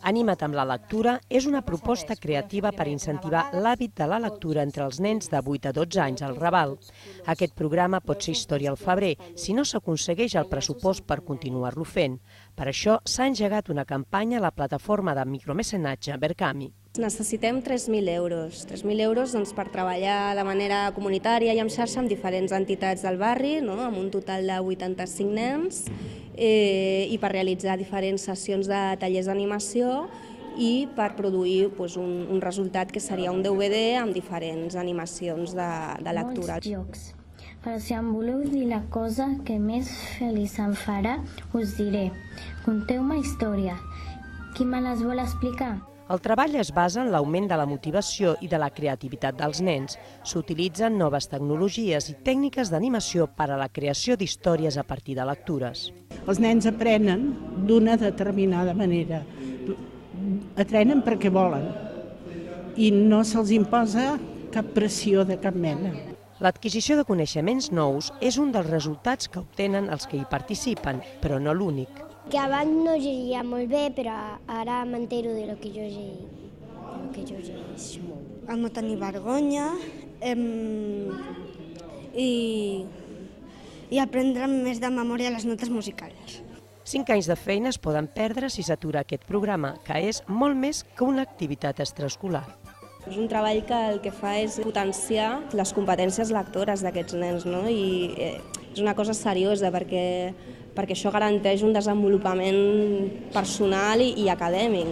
Anima't amb la lectura és una proposta creativa per incentivar l'hàbit de la lectura entre els nens de 8 a 12 anys al Raval. Aquest programa pot ser història al febrer si no s'aconsegueix el pressupost per continuar-lo fent. Per això s'ha engegat una campanya a la plataforma de micromecenatge Berkami. Necessitem 3.000 euros. 3.000 euros per treballar de manera comunitària i en xarxa amb diferents entitats del barri, amb un total de 85 nens, i per realitzar diferents sessions de tallers d'animació i per produir un resultat que seria un DVD amb diferents animacions de lectura. Molts jocs, però si em voleu dir la cosa que més feliç em farà, us diré. Conteu-me històries. Qui me les vol explicar? El treball es basa en l'augment de la motivació i de la creativitat dels nens. S'utilitzen noves tecnologies i tècniques d'animació per a la creació d'històries a partir de lectures. Els nens aprenen d'una determinada manera. Aprenen perquè volen i no se'ls imposa cap pressió de cap mena. L'adquisició de coneixements nous és un dels resultats que obtenen els que hi participen, però no l'únic. Que abans no llegia molt bé, però ara m'entero de lo que jo llegeixo molt. El no tenir vergonya i aprendre més de memòria les notes musicals. 5 anys de feina es poden perdre si s'atura aquest programa, que és molt més que una activitat extraescolar. És un treball que el que fa és potenciar les competències lectores d'aquests nens, i és una cosa seriosa perquè això garanteix un desenvolupament personal i acadèmic.